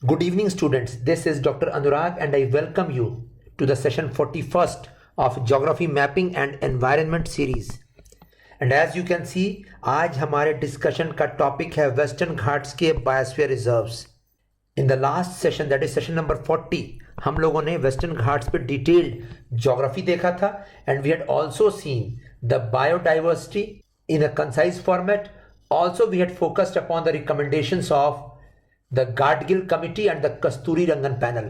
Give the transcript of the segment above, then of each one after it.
Good evening, students. This is Dr. Anurag and I welcome you to the session 41st of Geography Mapping and Environment series. And as you can see, आज हमारे discussion का topic है Western Ghats के Biosphere Reserves. In the last session, that is session number 40, हम लोगों ने Western Ghats पे detailed geography देखा था and we had also seen the biodiversity in a concise format. Also, we had focused upon the recommendations of the Gadgil Committee and the Kasturi Rangan panel.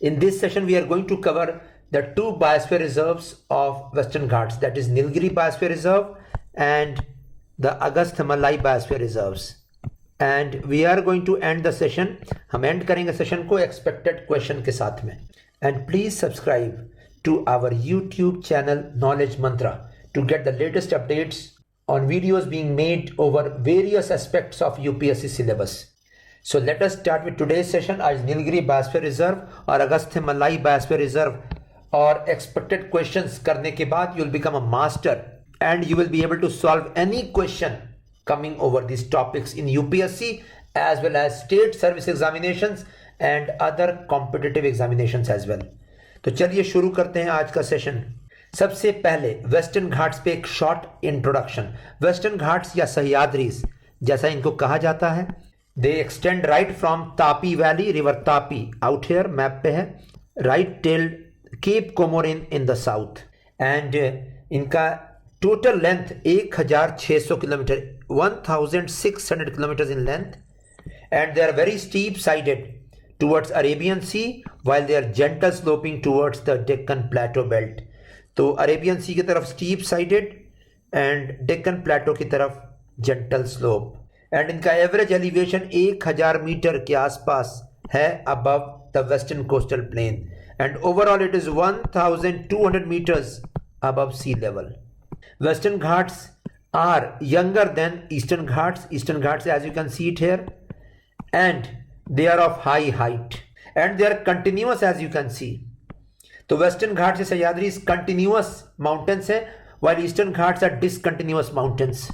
In this session, we are going to cover the two biosphere reserves of Western Ghats, that is Nilgiri Biosphere Reserve and the Agasthyamalai Biosphere Reserves. And we are going to end the session. हम end करेंगे session को expected question के साथ में. And please subscribe to our YouTube channel Knowledge Mantra to get the latest updates on videos being made over various aspects of UPSC syllabus. So let us start with today's session. आज Nilgiri biosphere reserve और Agasthyamalai biosphere reserve और expected questions करने के बाद you will become a master and you will be able to solve any question coming over these topics in UPSC as well as state service examinations and other competitive examinations as well. तो चलिए शुरू करते हैं आज का session. सबसे पहले western Ghats पे एक शॉर्ट इंट्रोडक्शन. वेस्टर्न घाट्स या सह्याद्रीज जैसा इनको कहा जाता है, they extend right from Tapi Valley, river Tapi out here map पे है, right till Cape Comorin in the south and इनका total length 1600 kilometre 1600 kilometers in length and they are very steep sided towards Arabian Sea while they are gentle sloping towards the Deccan Plateau belt. तो Arabian Sea की तरफ steep sided and Deccan Plateau की तरफ gentle slope. And इनका average elevation 1000 meter के आसपास है above the western coastal plain and overall it is 1200 meters above sea level. Western Ghats are younger than eastern Ghats. Eastern Ghats as you can see it here and they are of high height and they are continuous as you can see. तो western Ghats से Sahyadri continuous mountains है while eastern Ghats are discontinuous mountains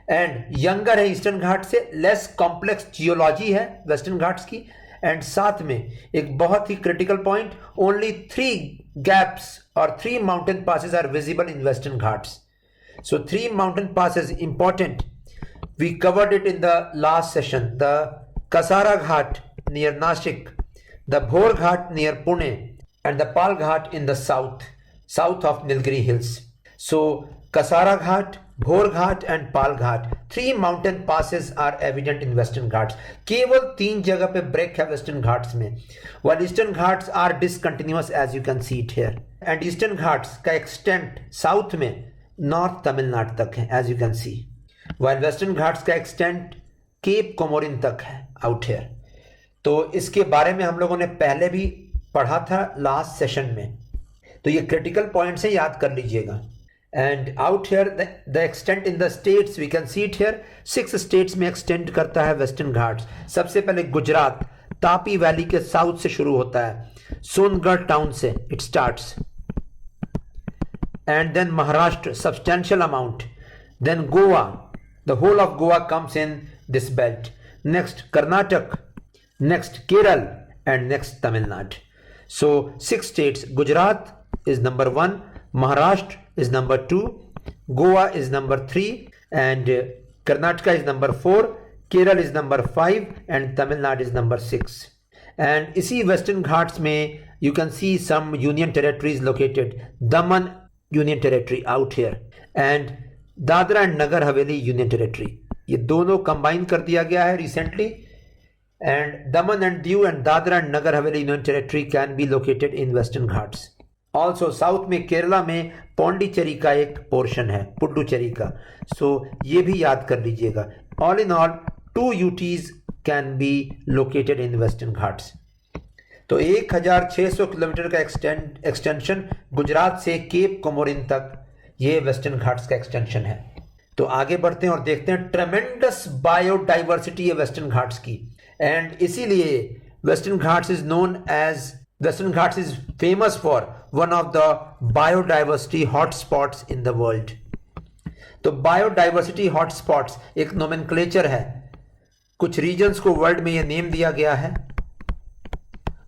and younger है eastern Ghat से, less complex geology है western Ghats की and साथ में एक बहुत ही क्रिटिकल पॉइंट, ओनली 3 गैप्स और 3 mountain passes are visible in western Ghats. So 3 mountain passes important. We covered it in the last session. The Kasara Ghat near Nashik, the Bhor Ghat near Pune and the Pal Ghat in the south of Nilgiri hills. So Kasara Ghat, Bhor Ghat and Pal Ghat, 3 mountain passes are evident in Western Ghats. केवल 3 जगह पे break है Western Ghats में, while Eastern Ghats are discontinuous as you can see it here. And Eastern Ghats का extent south में North Tamil Nadu तक है as you can see, while Western Ghats का extent Cape Comorin तक है out here. तो इसके बारे में हम लोगों ने पहले भी पढ़ा था लास्ट सेशन में, तो ये क्रिटिकल पॉइंट्स हैं, याद कर लीजिएगा. And out here the extent in the states we can see it here. 6 states में extend करता है वेस्टर्न घाट्स. सबसे पहले गुजरात तापी वैली के साउथ से शुरू होता है, सोनगढ़ टाउन से it starts and then Maharashtra substantial amount, then Goa, the whole of Goa comes in this belt, next Karnataka, next Kerala and next Tamil Nadu. So 6 states. Gujarat is number 1, Maharashtra is number 2, Goa is number 3 and Karnataka is number 4, Kerala is number 5 and Tamil Nadu is number 6. And इसी Western Ghats में you can see some union territories located. Daman Union Territory out here and Dadra and Nagar Haveli Union Territory. ये दोनों combine कर दिया गया है recently and Daman and Diu and Dadra and Nagar Haveli Union Territory can be located in Western Ghats. Also south में केरला में पौंडीचेरी का एक पोर्शन है, पुडुचेरी का. सो ये भी याद कर लीजिएगा. All in all 2 UTs can be located in western Ghats. तो 1600 किलोमीटर का एक्सटेंशन गुजरात से केप कोमोरिन तक, ये वेस्टर्न घाट्स का एक्सटेंशन है. तो आगे बढ़ते हैं और देखते हैं. ट्रेमेंडस बायोडाइवर्सिटी है वेस्टर्न घाट्स की एंड इसीलिए western Ghats is known as Western Ghats is famous for one of the biodiversity hotspots in the world. तो biodiversity hotspots एक nomenclature है. कुछ रीजन्स को वर्ल्ड में ये नेम दिया गया है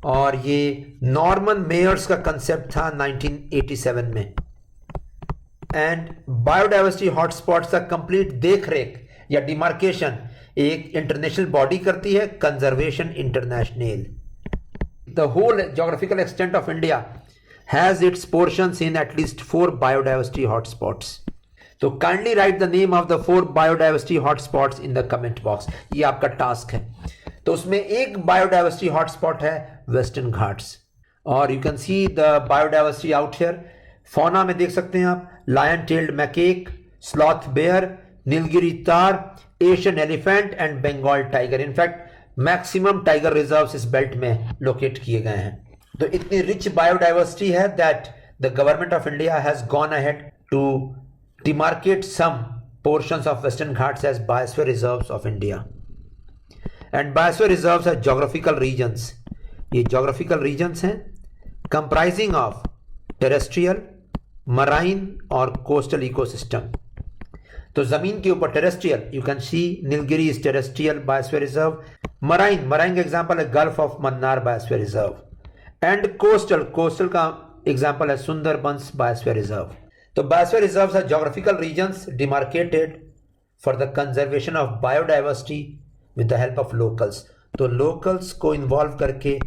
और ये नॉर्मन मेयर्स का कंसेप्ट था 1987 में। एंड बायोडाइवर्सिटी हॉटस्पॉट्स का कंप्लीट देखरेख या डिमार्केशन एक इंटरनेशनल बॉडी करती है, conservation international. The whole geographical extent of India has its portions in at least 4 biodiversity hotspots. तो kindly write the name of the 4 biodiversity hotspots in the comment box. ये आपका task है। तो उसमें एक बायोडाइवर्सिटी हॉटस्पॉट है वेस्टर्न घाट्स और you can see the biodiversity out here. Fauna में देख सकते हैं आप lion tailed macaque, sloth bear, Nilgiri tahr, Asian elephant and Bengal tiger. In fact maximum tiger reserves इस बेल्ट में लोकेट किए गए हैं। तो इतनी रिच बायोडाइवर्सिटी है that the government of India has gone ahead to demarcate some portions of Western Ghats as Biosphere Reserves of India. And Biosphere Reserves are geographical regions. ये geographical regions हैं comprising of terrestrial, marine और coastal ecosystem. तो जमीन के ऊपर terrestrial, you can see Nilgiri is terrestrial Biosphere Reserve. Marine का example है Gulf of Mannar Biosphere Reserve. And coastal का example है Sundarbans Biosphere Reserve. तो biosphere reserves are geographical regions demarcated for the conservation of biodiversity with the help of locals. तो locals को involve करके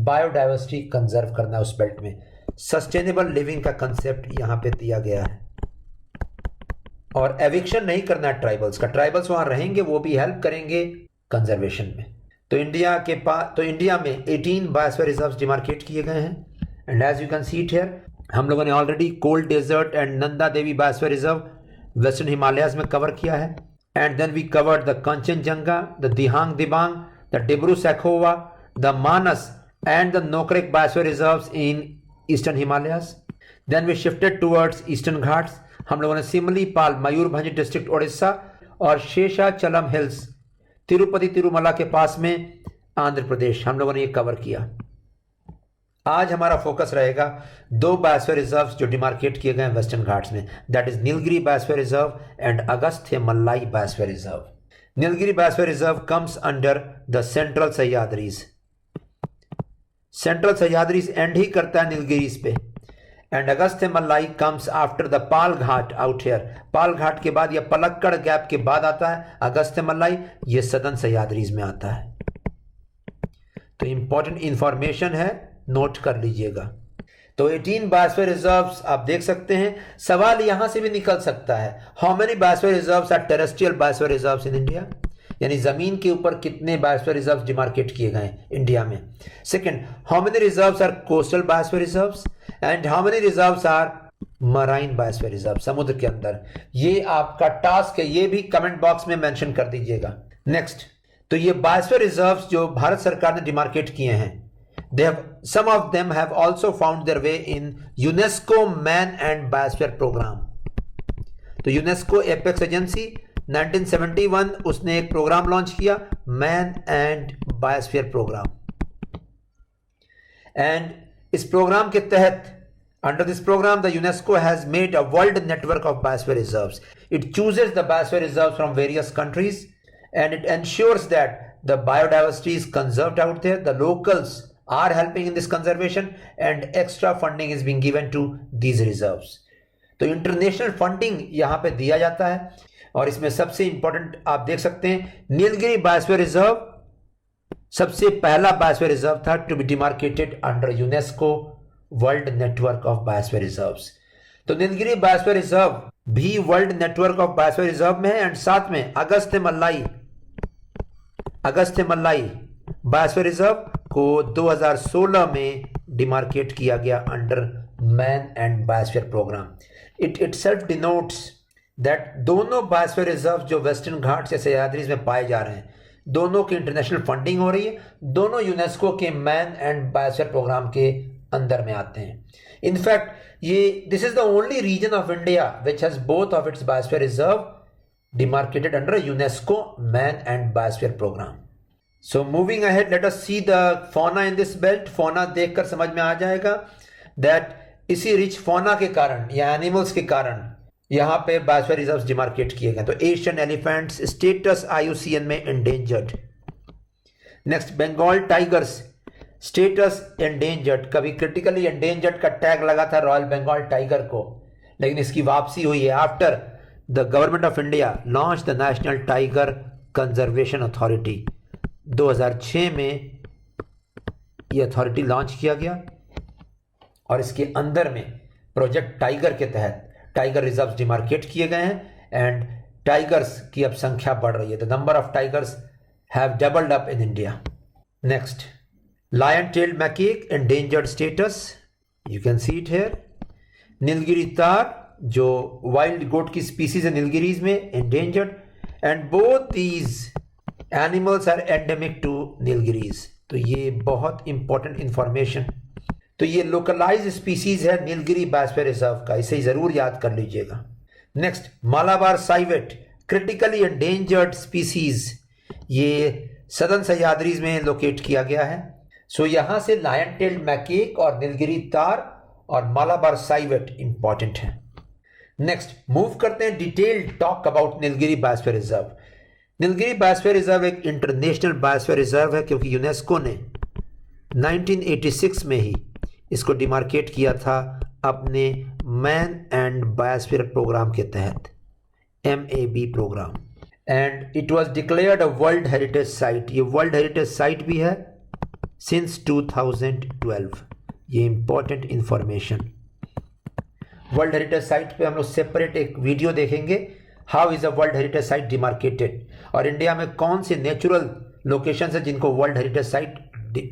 biodiversity conserve करना उस belt में। Sustainable living का कंसेप्ट यहाँ पे दिया गया है और एविक्शन नहीं करना है ट्राइबल्स का। ट्राइबल्स वहाँ रहेंगे, वो भी हेल्प करेंगे कंजर्वेशन में। तो इंडिया में 18 बायोस्फीयर रिजर्व्स डिमार्केट किए गए हैं and as you can see it here हम लोगों ने already cold desert and Nanda Devi biosphere reserve western Himalayas में कवर किया है। And then we covered the Kanchenjunga, the Dihang Dibang, the Dibru Saikhowa, the Manas and the Nokrek biosphere reserves in eastern Himalayas. Then we shifted towards eastern Ghats. हम लोगों ने Similipal Mayurbhanj district Orissa और शेषाचलम हिल्स तिरुपति तिरुमला के पास में आंध्र प्रदेश हम लोगों ने ये कवर किया। आज हमारा फोकस रहेगा 2 बायोस्फीयर रिजर्व्स जो डिमार्केट किए गए हैं वेस्टर्न घाट्स में, that is Nilgiri biosphere reserve and Agasthyamalai biosphere reserve. Nilgiri biosphere reserve comes under the central Sahyadris. Central Sahyadris end ही करता है नीलगिरीज पे। And Agasthyamalai comes after the Pal Ghat out here. Pal Ghat के बाद या पलक्कड़ गैप के बाद आता है अगस्त्यमलाई, ये सदर्न सह्याद्रीज में आता है। तो इंपॉर्टेंट इंफॉर्मेशन है, नोट कर लीजिएगा। तो 18 बायोस्फीयर रिजर्व्स आप देख सकते हैं। सवाल यहां से भी निकल सकता है, how many biosphere reserves are terrestrial biosphere reserves in India, यानी जमीन के ऊपर कितने बायोस्फीयर रिजर्व्स डिमार्केट किए गए इंडिया में। Second, how many reserves are coastal biosphere reserves and how many reserves are marine biosphere reserve, समुद्र के अंदर। ये आपका टास्क है, ये भी कमेंट बॉक्स में मेंशन कर दीजिएगा। नेक्स्ट, तो ये बायोस्फीयर रिजर्व्स जो भारत सरकार ने डिमार्केट किए हैं, some of them have also found their way in UNESCO Man and Biosphere Program. तो यूनेस्को एपेक्स एजेंसी 1971 उसने एक प्रोग्राम लॉन्च किया, man and biosphere programme. And इस प्रोग्राम के तहत under this program the UNESCO has made a world network of biosphere reserves. It chooses the biosphere reserves from various countries and it ensures that the biodiversity is conserved out there. The locals are helping in this conservation and extra funding is being given to these reserves. तो international funding यहाँ पे दिया जाता है और इसमें सबसे important आप देख सकते हैं नीलगिरी बायोस्फीयर रिजर्व सबसे पहला बायोस्फीयर रिजर्व था to be demarcated under UNESCO world network of biosphere reserves. तो नीलगिरी बायोस्फीयर रिजर्व भी world network of biosphere reserve में है एंड साथ में अगस्त्यमलाई बायोस्फीयर रिजर्व को 2016 में डिमार्केट किया गया under man and biosphere programme. It itself denotes that दोनों बायोस्फीयर रिजर्व जो वेस्टर्न घाट्स या सह्याद्रीज में पाए जा रहे हैं, दोनों की इंटरनेशनल फंडिंग हो रही है, दोनों यूनेस्को के मैन एंड बायोस्फीयर प्रोग्राम के अंदर में आते हैं। इनफैक्ट ये this is the only region of India which has both of its biosphere reserve demarcated under UNESCO man and biosphere programme. So moving ahead, let us see the fauna in this belt. Fauna देखकर समझ में आ जाएगा that इसी rich fauna के कारण या animals के कारण यहाँ पे बायोस्फीयर रिजर्व्स डिमार्केट किए गए। तो एशियन एलिफेंट्स स्टेटस IUCN में endangered. Next Bengal tigers status endangered. कभी क्रिटिकली एंडेंजर्ड का टैग लगा था रॉयल बंगाल टाइगर को, लेकिन इसकी वापसी हुई है after the government of India launch the national tiger conservation authority. 2006 में ये अथॉरिटी लॉन्च किया गया और इसके अंदर में प्रोजेक्ट टाइगर के तहत टाइगर रिजर्व्स डिमार्केट किए गए हैं एंड टाइगर्स की अब संख्या बढ़ रही है। The number of tigers have doubled up in India. Next lion tailed macaque endangered status, you can see it here. Nilgiri tahr जो वाइल्ड गोट की स्पीसीज है नीलगिरीज में, endangered, and both these animals are endemic to Nilgiris. तो ये बहुत important information. तो ये localise species है नीलगिरी बायोस्फीयर रिजर्व का, इसे जरूर याद कर लीजिएगा। Next Malabar civet critically endangered species, ये सदर्न सह्याद्रीज में लोकेट किया गया है। सो यहां से लायन टेल्ड मैकेक और नीलगिरी तार और मालाबार साइवेट इंपॉर्टेंट है। नेक्स्ट मूव करते हैं detailed talk about Nilgiri biosphere reserve. Nilgiri biosphere reserve एक इंटरनेशनल बायोस्फीयर रिजर्व है क्योंकि यूनेस्को ने 1986 में ही इसको डिमार्केट किया था अपने मैन एंड बायोस्फीयर प्रोग्राम के तहत, MAB programme, and it was declared a world heritage site. ये वर्ल्ड हेरिटेज साइट भी है सिंस 2012। ये important information. World heritage site पे हम लोग सेपरेट एक वीडियो देखेंगे, how is a world heritage site demarcated, और इंडिया में कौन से नेचुरल लोकेशन है जिनको वर्ल्ड हेरिटेज साइट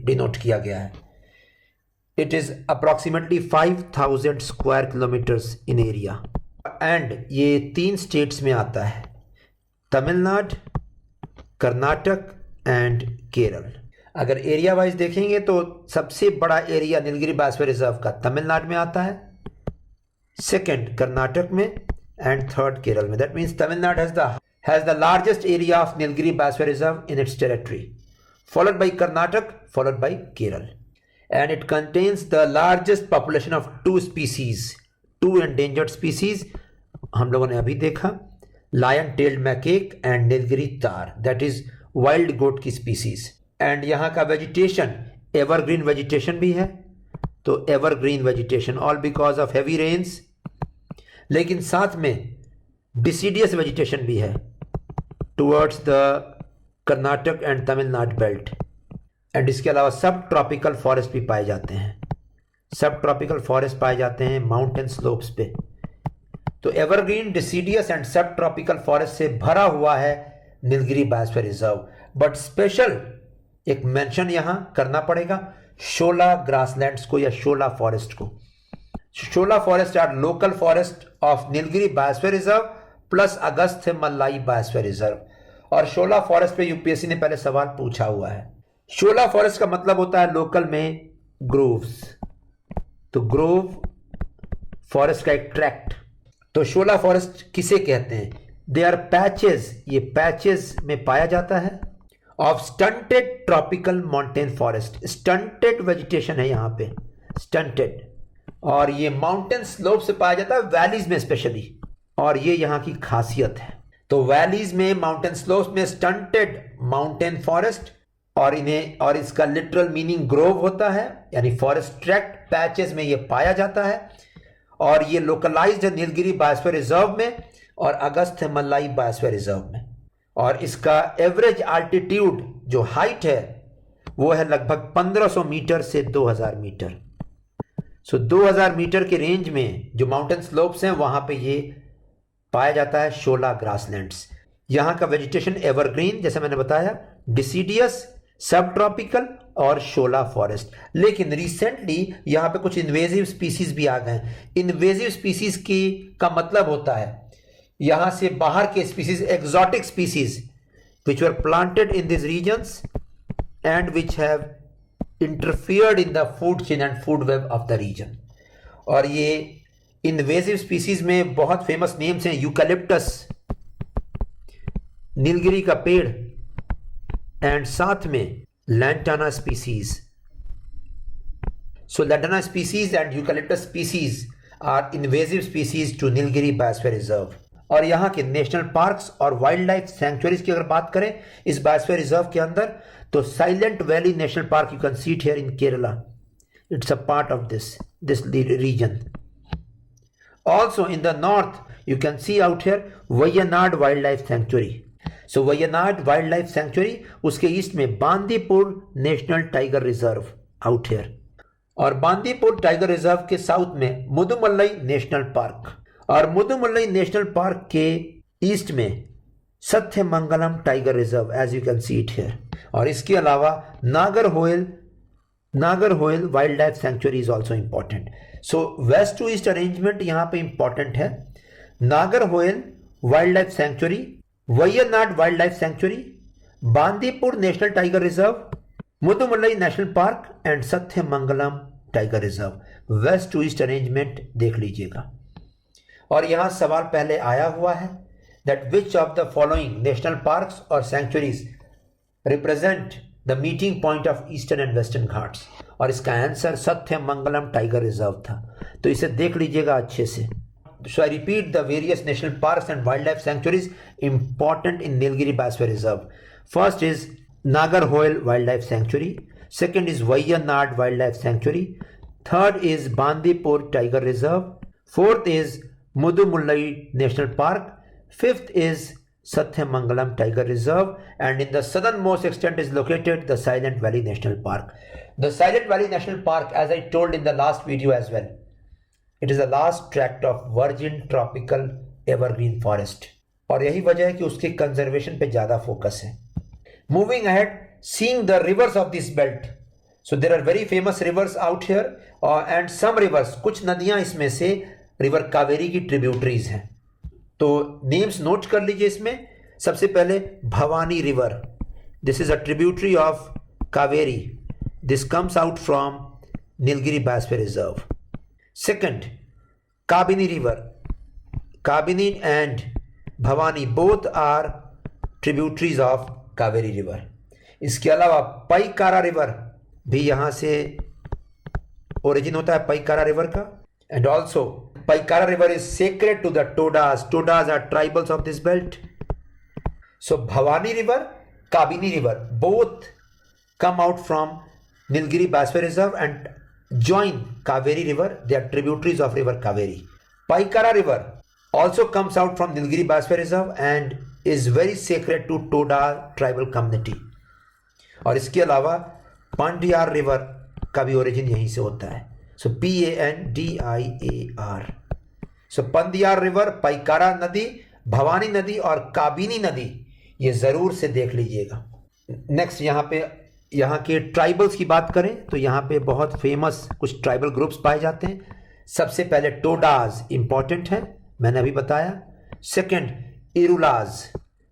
डिनोट किया गया है। It is approximately 5,000 square kilometers in area and ये 3 स्टेट्स में आता है, तमिलनाडु, कर्नाटक एंड केरल। अगर एरिया वाइज देखेंगे तो सबसे बड़ा एरिया नीलगिरी बायोस्फीयर रिजर्व का तमिलनाडु में आता है, सेकंड कर्नाटक में एंड थर्ड केरल में। That means Tamil Nadu has the largest area of Nilgiri Biosphere Reserve in its territory, followed by Karnataka, followed by Kerala. And it contains the largest population of 2 species, 2 endangered species हम लोगों ने अभी देखा, lion tailed macaque and Nilgiri तार, that is wild goat की species। and यहाँ का vegetation evergreen vegetation भी है, तो evergreen vegetation all because of heavy rains, लेकिन साथ में deciduous vegetation भी है towards the Karnataka and Tamil Nadu belt, and इसके अलावा सब ट्रॉपिकल फॉरेस्ट भी पाए जाते हैं। सब ट्रॉपिकल फॉरेस्ट पाए जाते हैं माउंटेन स्लोप्स पे। तो एवरग्रीन, डिसीडियस एंड सब ट्रॉपिकल फॉरेस्ट से भरा हुआ है Nilgiri biosphere reserve. But special एक मेंशन यहां करना पड़ेगा शोला ग्रासलैंड्स को या शोला फॉरेस्ट को। Shola forest are local forest of Nilgiri biosphere reserve plus Agasthyamalai biosphere reserve. और शोला फॉरेस्ट पे यूपीएससी ने पहले सवाल पूछा हुआ है। शोला फॉरेस्ट का मतलब होता है लोकल में ग्रोव्स, तो ग्रोव फॉरेस्ट का एक ट्रैक्ट। तो शोला फॉरेस्ट किसे कहते हैं? दे आर पैचेस, ये पैचेस में पाया जाता है of stunted tropical mountain forest. Stunted vegetation है यहां पे, स्टंटेड, और ये माउंटेन स्लोप से पाया जाता है, वैलीज में स्पेशली, और ये यहां की खासियत है। तो वैलीज में, माउंटेन स्लोप्स में स्टंटेड माउंटेन फॉरेस्ट, और इन्हें, और इसका लिटरल मीनिंग ग्रोव होता है, यानी फॉरेस्ट ट्रैक्ट पैचेस में ये पाया जाता है। और ये लोकलाइज्ड है नीलगिरी बायोस्फीयर रिजर्व में और अगस्त्यमलाई बायोस्फीयर रिजर्व में। और इसका एवरेज आल्टीट्यूड जो हाइट है वो है लगभग 1500 मीटर से 2000 मीटर। सो 2000 मीटर के रेंज में जो माउंटेन स्लोप्स हैं वहां पे ये पाया जाता है शोला ग्रासलैंड्स। यहां का वेजिटेशन एवरग्रीन, जैसे मैंने बताया, डिसीडियस, सब ट्रॉपिकल और शोला फॉरेस्ट। लेकिन रिसेंटली यहां पे कुछ इन्वेजिव स्पीसीज भी आ गए। इन्वेजिव स्पीसीज की का मतलब होता है यहां से बाहर के species, exotic species which were planted in these regions and which have interfered in the food chain and food web of the region। और ये इन्वेजिव स्पीसीज में बहुत फेमस नेम्स हैं, यूकलिप्टस, नीलगिरी का पेड़, एंड साथ में lantana species. So lantana species and eucalyptus species are invasive species to Nilgiri biosphere reserve. और यहाँ के नेशनल पार्क्स और वाइल्ड लाइफ सैंक्चुरीज की अगर बात करें इस बायोस्फीयर रिजर्व के अंदर, तो Silent valley national Park you can see it here in Kerala, it's a part of this region. Also in the north you can see out here Wayanad Wildlife Sanctuary. So Wayanad Wildlife Sanctuary, उसके east में Bandipur national tiger reserve out here, और Bandipur tiger reserve के south में Mudumalai national park, और Mudumalai national park के east में Sathyamangalam tiger reserve as you can see it here. और इसके अलावा Nagarhole wildlife sanctuary is also important. So west to east arrangement यहां पे इंपॉर्टेंट है। Nagarhole wildlife sanctuary, Wayanad wildlife sanctuary, Bandipur national tiger reserve, Mudumalai national park and Sathyamangalam tiger reserve. West to east arrangement देख लीजिएगा। और यहां सवाल पहले आया हुआ है that which of the following national parks और sanctuaries represent the meeting point of eastern and western Ghats, और इसका आंसर सत्यमंगलम टाइगर रिजर्व था। तो इसे देख लीजिएगा अच्छे से। So I repeat the various national parks and wildlife sanctuaries important in Nilgiri biosphere reserve. First is Nagarhole wildlife sanctuary, second is Wayanad wildlife sanctuary, third is Bandipur tiger reserve, fourth is Mudumalai national park, fifth is Sathyamangalam Tiger Reserve, and in the southernmost extent is located the Silent Valley National Park. The Silent Valley National Park, as I told in the last video as well, it is the last tract of virgin tropical evergreen forest, और यही वजह है कि उसके conservation पे ज्यादा focus है। Moving ahead, seeing the rivers of this belt, so there are very famous rivers out here, and some rivers, कुछ नदियां इसमें से रिवर कावेरी की ट्रिब्यूटरीज हैं, तो नेम्स नोट कर लीजिए। इसमें सबसे पहले Bhavani river, this is a tributary of Kaveri, this comes out from Nilgiri biosphere reserve. Second, Kabini river, Kabini and Bhavani both are tributaries of Kaveri river. इसके अलावा पैकारा रिवर भी यहां से ओरिजिन होता है, पैकारा रिवर का, and also Paikara river is sacred to the Todas. Todas are tribals of this belt. So Bhavani river, Kabini river, both come out from Nilgiri Biosphere Reserve and join Kaveri river. They are tributaries of river Kaveri. Paikara river also comes out from Nilgiri Biosphere Reserve and is very sacred to Toda tribal community. और इसके अलावा पांडियार river का भी origin यहीं से होता है। So Pandiar. So पंदियार river, पैकारा नदी, भवानी नदी और काबिनी नदी, ये जरूर से देख लीजिएगा। नेक्स्ट यहाँ के ट्राइबल्स की बात करें तो यहाँ पे बहुत फेमस कुछ ट्राइबल ग्रुप्स पाए जाते हैं। सबसे पहले टोडाज इंपॉर्टेंट है, मैंने अभी बताया। सेकंड इरुलाज,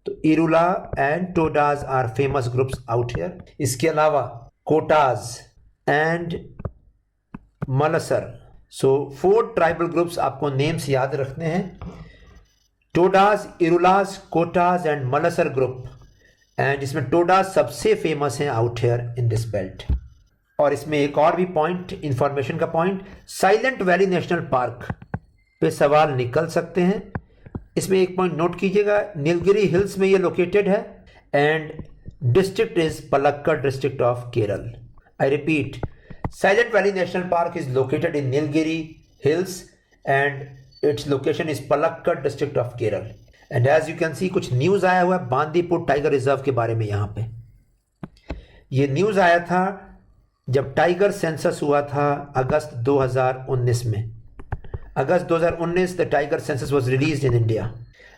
तो Irula and Todas are famous groups out here. इसके अलावा कोटाज एंड मलसर। सो 4 ट्राइबल ग्रुप्स आपको नेम्स याद रखने हैं, Todas, Irulas, Kotas and Malasar group, and इसमें टोडाज सबसे फेमस है out here in this belt. और इसमें एक और भी पॉइंट, इंफॉर्मेशन का point, silent valley national park पे सवाल निकल सकते हैं। इसमें एक पॉइंट नोट कीजिएगा, नीलगिरी हिल्स में ये लोकेटेड है and district is Palakkad district of Kerala. I repeat, Silent Valley National Park is located in Nilgiri Hills and its location is Palakkad district of Kerala. And as you can see, कुछ news आया हुआ है Bandipur tiger reserve के बारे में। यहाँ पे ये न्यूज आया था जब टाइगर सेंसस हुआ था अगस्त 2019 में। August 2019 the tiger census was released in India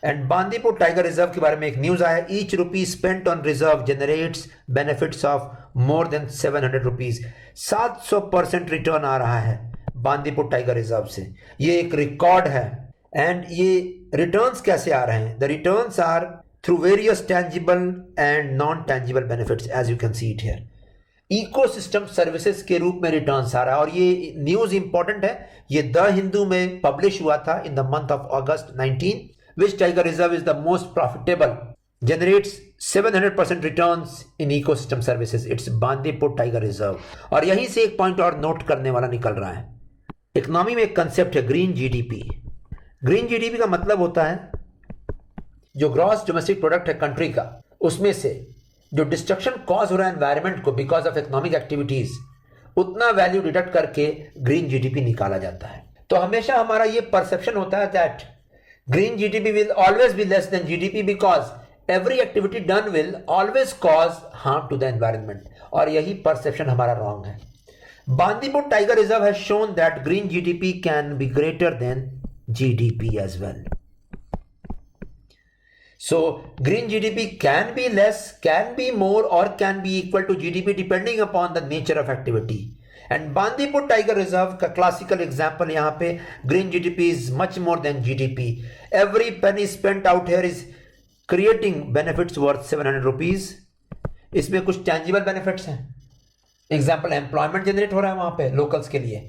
and Bandipur tiger reserve के बारे में एक न्यूज आया, each rupee spent on reserve generates benefits of more than 700 rupees. 700% return आ रहा है बांदीपुर टाइगर रिजर्व से, ये एक रिकॉर्ड है। एंड ये रिटर्न्स कैसे आ रहे हैं? The returns are through various tangible and non tangible benefits as you can see it here. Ecosystem services के रूप में रिटर्न्स आ रहा है, और ये न्यूज इंपॉर्टेंट है। ये द हिंदू में पब्लिश हुआ था in the month of August 19। Which tiger reserve is the most profitable? Generates 700% returns in ecosystem services. It's Bandipur Tiger Reserve. और यहीं से एक पॉइंट और नोट करने वाला निकल रहा है। इकोनॉमी में एक कंसेप्ट है ग्रीन जीडीपी। ग्रीन जीडीपी का मतलब होता है जो ग्रॉस डोमेस्टिक प्रोडक्ट है कंट्री का, उसमें से जो डिस्ट्रक्शन कॉज हो रहा है एनवायरमेंट को बिकॉज ऑफ इकोनॉमिक एक्टिविटीज, उतना वैल्यू डिडक्ट करके ग्रीन जीडीपी निकाला जाता है। तो हमेशा हमारा ये परसेप्शन होता है that green GDP will always be less than GDP because every activity done will always cause harm to the environment, और यही परसेप्शन हमारा रॉन्ग है। Bandipur tiger reserve has shown that green GDP can be greater than GDP as well. So green GDP can be less, can be more, or can be equal to GDP depending upon the nature of activity. And Bandipur Tiger Reserve का classical example यहाँ पे green GDP is much more than GDP. Every penny spent out here is creating benefits worth 700 rupees. इसमें कुछ tangible benefits हैं. Example employment generate हो रहा है वहाँ पे locals के लिए,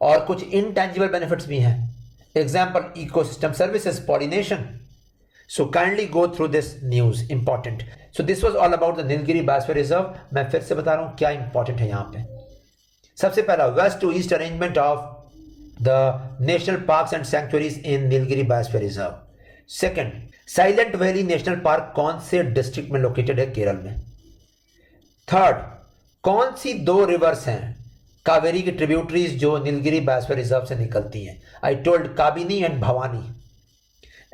और कुछ intangible benefits भी हैं. Example ecosystem services, pollination. So kindly go through this news, important. So this was all about the Nilgiri Biosphere Reserve. मैं फिर से बता रहा हूँ क्या important है यहाँ पे। सबसे पहला west to east arrangement of the national parks and sanctuaries in Nilgiri Biosphere Reserve. Second, Silent Valley National Park कौन से डिस्ट्रिक्ट में लोकेटेड है केरल में। थर्ड, कौन सी दो रिवर्स हैं कावेरी की ट्रिब्यूटरीज जो नीलगिरी बायोस्फीयर रिजर्व से निकलती हैं। I told Kabini and Bhavani.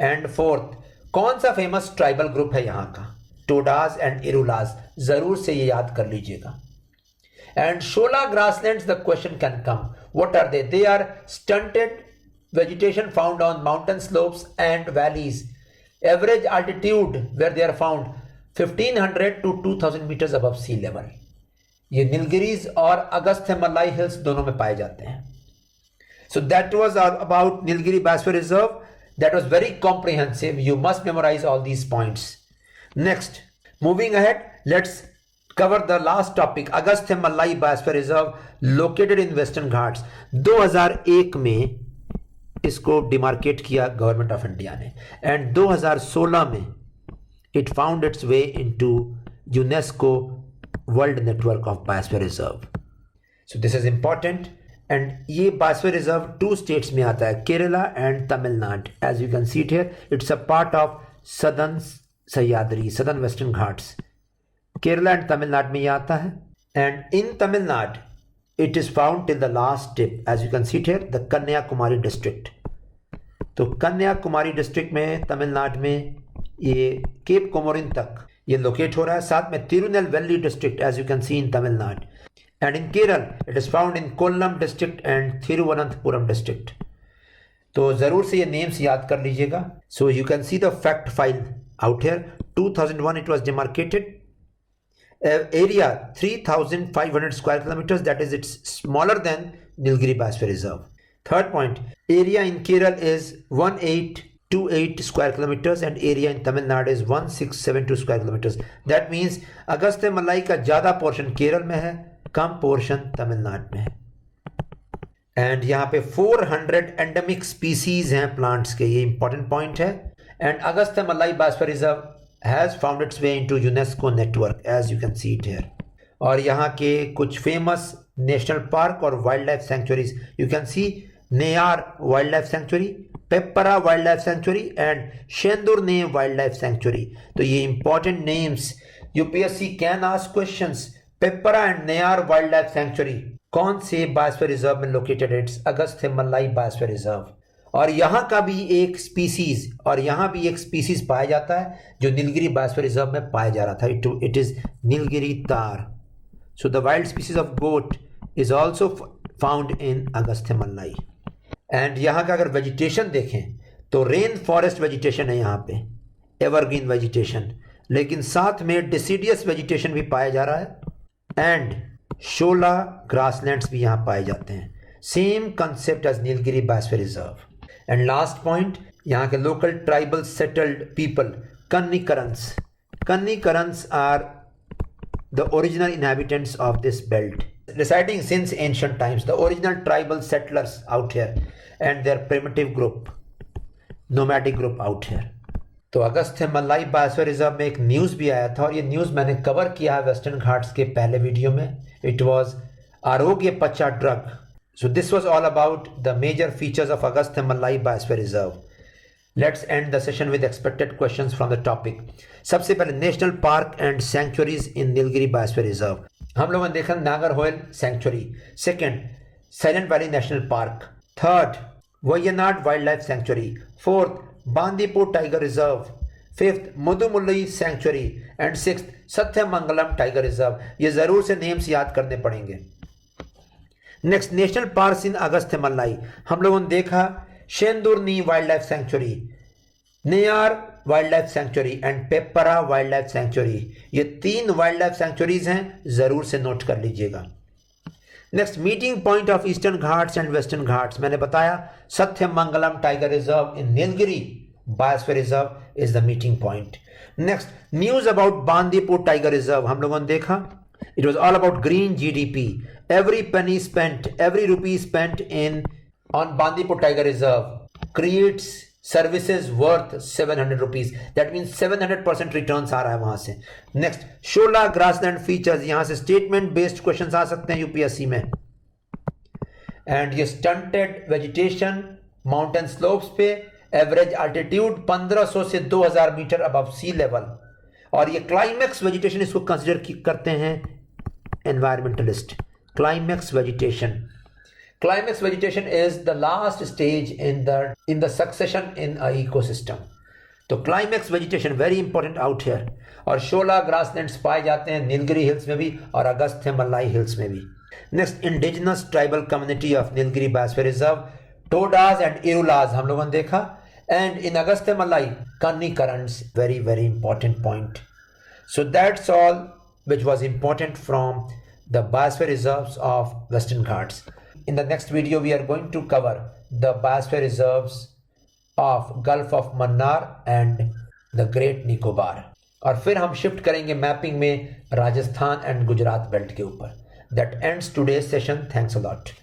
And fourth, कौन सा फेमस ट्राइबल ग्रुप है यहाँ का, टोडाज एंड इरुलाज, जरूर से ये याद कर लीजिएगा। And shola grasslands, the question can come, what are they are stunted vegetation found on mountain slopes and valleys. Average altitude where they are found 1500 to 2000 meters above sea level. ये नीलगिरीज और अगस्त्यमलाई हिल्स दोनों में पाए जाते हैं। So that was about Nilgiri Biosphere Reserve. That was very comprehensive. You must memorize all these points. Next, moving ahead, let's cover the last topic, Agasthyamalai Biosphere Reserve located in Western Ghats. 2001 में इसको demarcate किया government of India ने, and 2016 में it found its way into UNESCO world network of biosphere reserve. So this is important. And ये biosphere reserve 2 states में आता है, Kerala and Tamil Nadu. As you can see it here, it's a part of southern Sahyadri, southern Western Ghats. Kerala and Tamil Nadu में ये आता है, and in Tamil Nadu it is found till the last tip, as you can see it here, the Kanyakumari district. तो Kanyakumari district में तमिलनाडु में ये cap Comorin तक ये लोकेट हो रहा है। साथ में Tirunelveli district, as you can see in Tamil Nadu, and in Kerala it is found in Kollam district and Thiruvananthapuram district. तो जरूर से ये नेम्स याद कर लीजिएगा। So you can see the fact file out here. 2001 it was demarcated. Area 3,500 square kilometers, that is it's smaller than Nilgiri Biosphere Reserve. Third point, area in Kerala is 1828 square kilometers and area in Tamil Nadu is 1672 square kilometers. That means Agasthyamalai का ज़्यादा portion Kerala में है, कम portion Tamil Nadu में है। And यहाँ पे 400 endemic species हैं plants के, ये इंपॉर्टेंट पॉइंट है। And Agasthyamalai Biosphere Reserve has found its way into UNESCO network, as you can see it here. और यहाँ के कुछ फेमस नेशनल पार्क और wildlife sanctuaries, you can see Neyyar wildlife sanctuary, Peppara wildlife sanctuary and Shendurney wildlife sanctuary. तो ये important names, UPSC can ask questions. Peppara and Neyyar wildlife sanctuary कौन से biosphere reserve में located? It's Agasthyamalai biosphere reserve. और यहाँ का भी एक स्पीसीज और यहाँ भी एक स्पीसीज पाया जाता है जो नीलगिरी बायोस्फीयर रिजर्व में पाया जा रहा था। It is Nilgiri tahr. So the wild species of goat is also found in Agasthyamalai. And यहाँ का अगर वेजिटेशन देखें तो रेन फॉरेस्ट वेजिटेशन है यहाँ पे, एवरग्रीन वेजिटेशन, लेकिन साथ में डिसीडियस वेजिटेशन भी पाया जा रहा है एंड शोला ग्रासलैंड्स भी यहाँ पाए जाते हैं। Same concept as Nilgiri biosphere reserve. And last point, यहाँ के local tribal settled people, Kanikkarans. Kanikkarans are the original inhabitants of this belt, residing since ancient times, the original tribal settlers out here and their primitive group, nomadic group out here. तो Agasthyamalai biosphere reserve में एक news भी आया था और ये news मैंने cover किया है वेस्टर्न घाट्स के पहले वीडियो में। इट वाज आरोग्य पचा drug So this was all about the major features of Agasthyamalai Biosphere Reserve. Let's end the session with expected questions from the topic. सबसे पहले national park and sanctuaries in Nilgiri biosphere reserve हम लोगों ने देखा Nagarhole sanctuary, second Silent valley national park, third Wayanad wildlife sanctuary, fourth Bandipur tiger reserve, fifth Mudumalai sanctuary and sixth Sathyamangalam tiger reserve. ये जरूर से names याद करने पड़ेंगे. Next national park in Agasthyamalai हम लोगों ने देखा Shendurney wildlife sanctuary, Neyyar wildlife sanctuary and Peppara wildlife sanctuary. ये 3 वाइल्ड लाइफ सेंचुरीज हैं, जरूर से नोट कर लीजिएगा. Next meeting point of eastern Ghats and western Ghats मैंने बताया Sathyamangalam tiger reserve in Nilgiri biosphere reserve is the meeting point. Next news about Bandipur tiger reserve हम लोगों ने देखा it was all about green GDP. Every penny spent, every rupee spent on Bandipur Tiger Reserve creates services worth 700 rupees. That means 700% returns आ रहा है वहां से. Next, Shola grassland features. यहां से statement based questions आ सकते हैं यूपीएससी में. And ये stunted vegetation, mountain slopes पे average altitude 1500 से 2000 मीटर above sea level. और ये क्लाइमेक्स वेजिटेशन इसको कंसिडर करते हैं environmentalist. Climax vegetation is the last stage in the succession in a ecosystem. तो climax vegetation very important out here. और shola grasslands पाए जाते हैं नीलगिरी हिल्स में भी और अगस्त्यमलाई हिल्स में भी. Next indigenous tribal community of Nilgiri biosphere reserve, Todas and Irulas हम लोगों ने देखा. And in Agasthyamalai, Kanni currents, very, very important point. So that's all which was important from the biosphere reserves of Western Ghats. In the next video, we are going to cover the biosphere reserves of Gulf of Mannar and the Great Nicobar. और फिर हम shift करेंगे mapping में Rajasthan and Gujarat belt के ऊपर. That ends today's session. Thanks a lot.